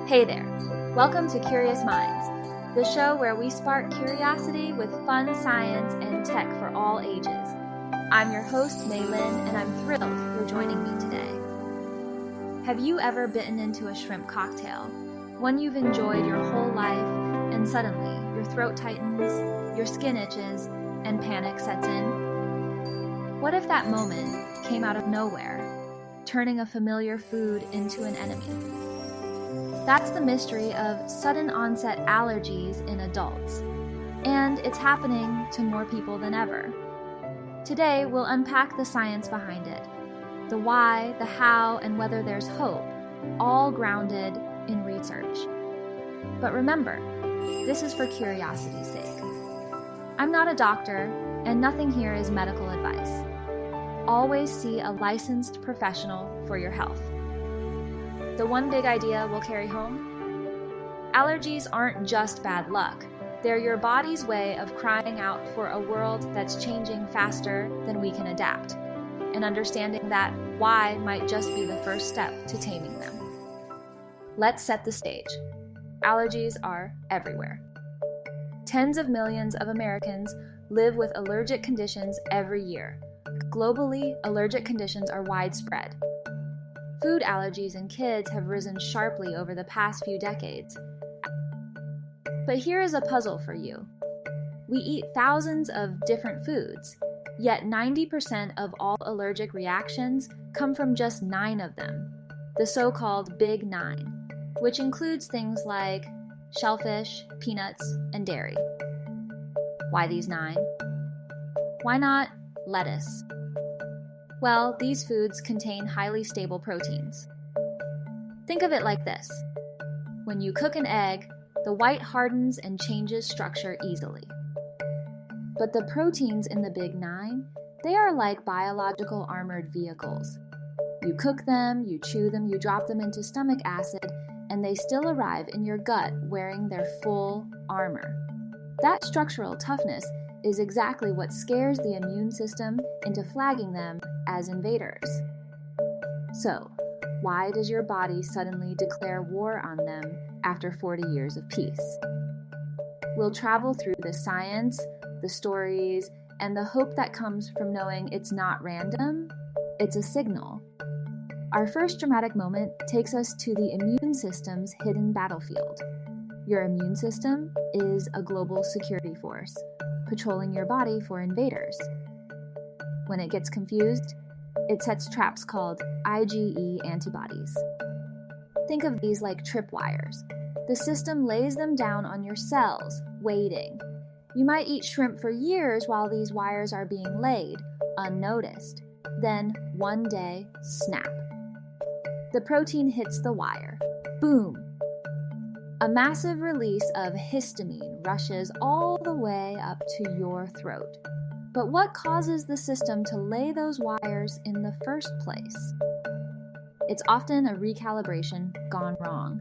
Hey there! Welcome to Curious Minds, the show where we spark curiosity with fun science and tech for all ages. I'm your host, Mei Lin, and I'm thrilled you're joining me today. Have you ever bitten into a shrimp cocktail? One you've enjoyed your whole life, and suddenly your throat tightens, your skin itches, and panic sets in? What if that moment came out of nowhere, turning a familiar food into an enemy? That's the mystery of sudden-onset allergies in adults, and it's happening to more people than ever. Today, we'll unpack the science behind it, the why, the how, and whether there's hope, all grounded in research. But remember, this is for curiosity's sake. I'm not a doctor, and nothing here is medical advice. Always see a licensed professional for your health. The one big idea we'll carry home? Allergies aren't just bad luck. They're your body's way of crying out for a world that's changing faster than we can adapt, and understanding that why might just be the first step to taming them. Let's set the stage. Allergies are everywhere. Tens of millions of Americans live with allergic conditions every year. Globally, allergic conditions are widespread. Food allergies in kids have risen sharply over the past few decades. But here is a puzzle for you. We eat thousands of different foods, yet 90% of all allergic reactions come from just 9 of them, the so-called Big 9, which includes things like shellfish, peanuts, and dairy. Why these 9? Why not lettuce? Well, these foods contain highly stable proteins. Think of it like this. When you cook an egg, the white hardens and changes structure easily. But the proteins in the Big 9, they are like biological armored vehicles. You cook them, you chew them, you drop them into stomach acid, and they still arrive in your gut wearing their full armor. That structural toughness is exactly what scares the immune system into flagging them as invaders. So, why does your body suddenly declare war on them after 40 years of peace? We'll travel through the science, the stories, and the hope that comes from knowing it's not random, it's a signal. Our first dramatic moment takes us to the immune system's hidden battlefield. Your immune system is a global security force, patrolling your body for invaders. When it gets confused, it sets traps called IgE antibodies. Think of these like tripwires. The system lays them down on your cells, waiting. You might eat shrimp for years while these wires are being laid, unnoticed. Then, one day, snap. The protein hits the wire. Boom! A massive release of histamine rushes all the way up to your throat. But what causes the system to lay those wires in the first place? It's often a recalibration gone wrong.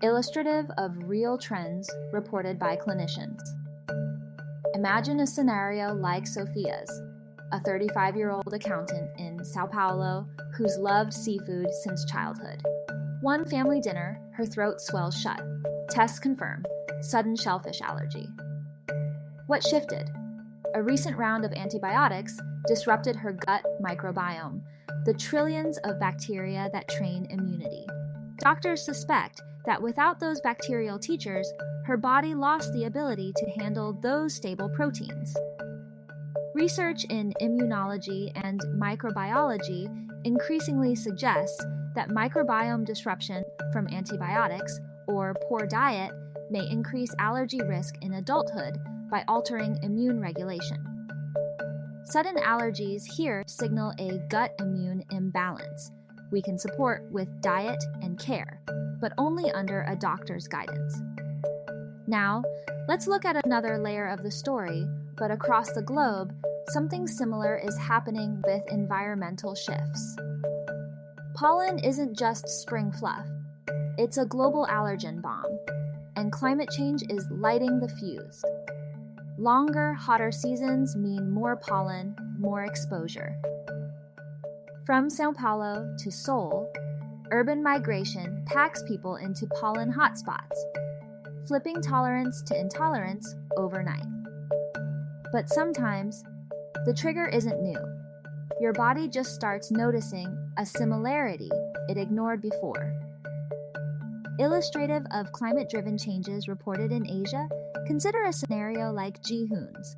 Illustrative of real trends reported by clinicians. Imagine a scenario like Sophia's, a 35-year-old accountant in São Paulo who's loved seafood since childhood. One family dinner, her throat swells shut. Tests confirm sudden shellfish allergy. What shifted? A recent round of antibiotics disrupted her gut microbiome, the trillions of bacteria that train immunity. Doctors suspect that without those bacterial teachers, her body lost the ability to handle those stable proteins. Research in immunology and microbiology increasingly suggests that microbiome disruption from antibiotics or poor diet may increase allergy risk in adulthood by altering immune regulation. Sudden allergies here signal a gut immune imbalance we can support with diet and care, but only under a doctor's guidance. Now, let's look at another layer of the story, but across the globe, something similar is happening with environmental shifts. Pollen isn't just spring fluff. It's a global allergen bomb, and climate change is lighting the fuse. Longer, hotter seasons mean more pollen, more exposure. From São Paulo to Seoul, urban migration packs people into pollen hotspots, flipping tolerance to intolerance overnight. But sometimes, the trigger isn't new. Your body just starts noticing a similarity it ignored before. Illustrative of climate-driven changes reported in Asia, consider a scenario like Ji-hoon's,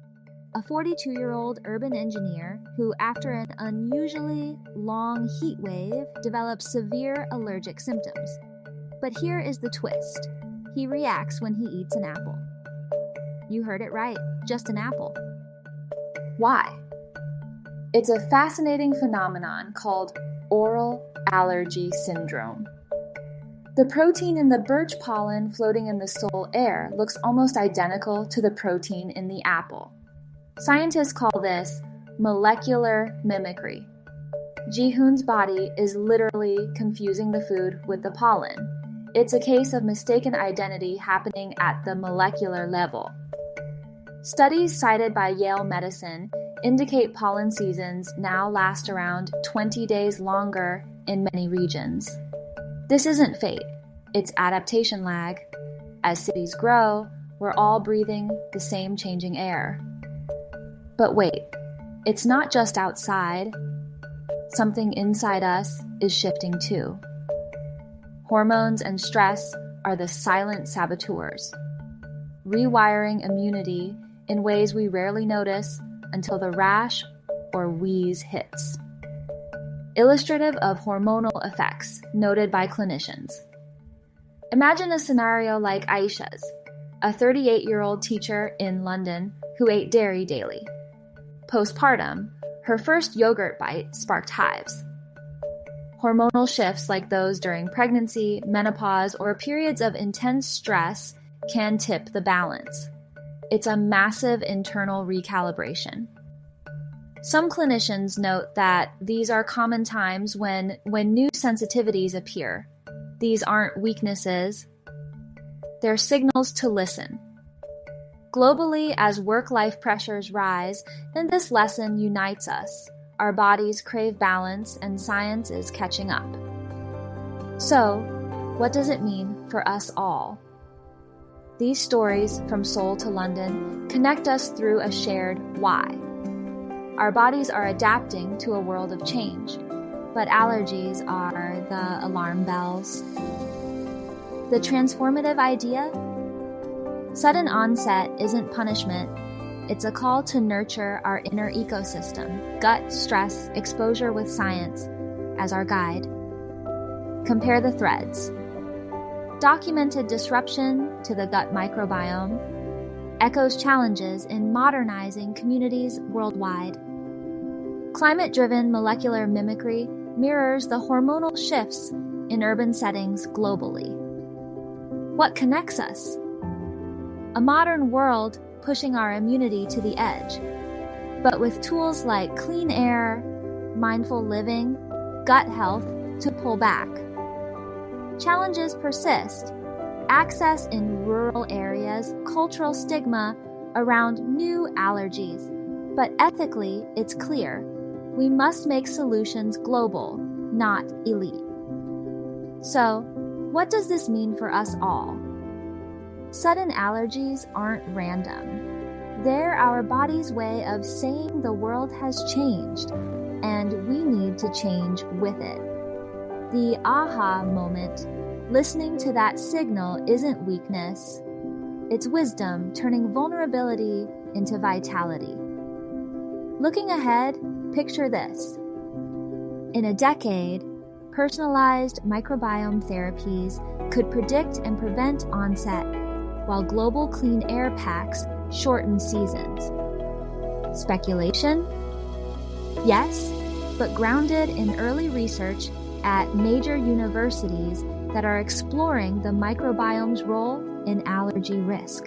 a 42-year-old urban engineer who, after an unusually long heat wave, develops severe allergic symptoms. But here is the twist. He reacts when he eats an apple. You heard it right, just an apple. Why? It's a fascinating phenomenon called oral allergy syndrome. The protein in the birch pollen floating in the Seoul air looks almost identical to the protein in the apple. Scientists call this molecular mimicry. Ji-hoon's body is literally confusing the food with the pollen. It's a case of mistaken identity happening at the molecular level. Studies cited by Yale Medicine indicate pollen seasons now last around 20 days longer in many regions. This isn't fate, it's adaptation lag. As cities grow, we're all breathing the same changing air. But wait, it's not just outside. Something inside us is shifting too. Hormones and stress are the silent saboteurs, rewiring immunity in ways we rarely notice until the rash or wheeze hits. Illustrative of hormonal effects noted by clinicians. Imagine a scenario like Aisha's, a 38-year-old teacher in London who ate dairy daily. Postpartum, her first yogurt bite sparked hives. Hormonal shifts like those during pregnancy, menopause, or periods of intense stress can tip the balance. It's a massive internal recalibration. Some clinicians note that these are common times when new sensitivities appear. These aren't weaknesses. They're signals to listen. Globally, as work-life pressures rise, and this lesson unites us, our bodies crave balance and science is catching up. So, what does it mean for us all? These stories, from Seoul to London, connect us through a shared why. Our bodies are adapting to a world of change, but allergies are the alarm bells. The transformative idea? Sudden onset isn't punishment. It's a call to nurture our inner ecosystem, gut, stress, exposure with science as our guide. Compare the threads. Documented disruption to the gut microbiome echoes challenges in modernizing communities worldwide. Climate-driven molecular mimicry mirrors the hormonal shifts in urban settings globally. What connects us? A modern world pushing our immunity to the edge, but with tools like clean air, mindful living, gut health to pull back. Challenges persist. Access in rural areas, cultural stigma around new allergies. But ethically, it's clear. We must make solutions global, not elite. So, what does this mean for us all? Sudden allergies aren't random. They're our body's way of saying the world has changed, and we need to change with it. The aha moment, listening to that signal, isn't weakness. It's wisdom turning vulnerability into vitality. Looking ahead, picture this. In a decade, personalized microbiome therapies could predict and prevent onset, while global clean air packs shorten seasons. Speculation? Yes, but grounded in early research at major universities that are exploring the microbiome's role in allergy risk.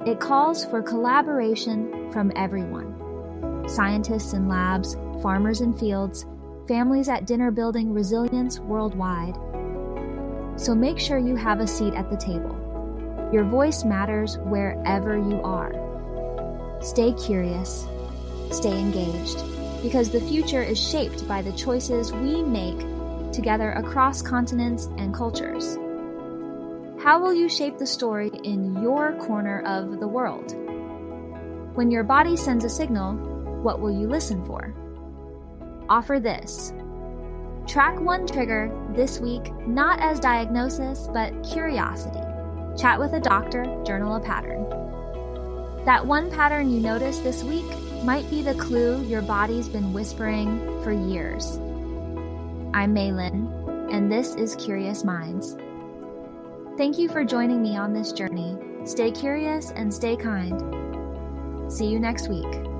It calls for collaboration from everyone. Scientists in labs, farmers in fields, families at dinner building resilience worldwide. So make sure you have a seat at the table. Your voice matters wherever you are. Stay curious, stay engaged, because the future is shaped by the choices we make together across continents and cultures? How will you shape the story in your corner of the world? When your body sends a signal, what will you listen for? Offer this. Track one trigger this week, not as diagnosis, but curiosity. Chat with a doctor, journal a pattern. That one pattern you notice this week might be the clue your body's been whispering for years. I'm Mei Lin, and this is Curious Minds. Thank you for joining me on this journey. Stay curious and stay kind. See you next week.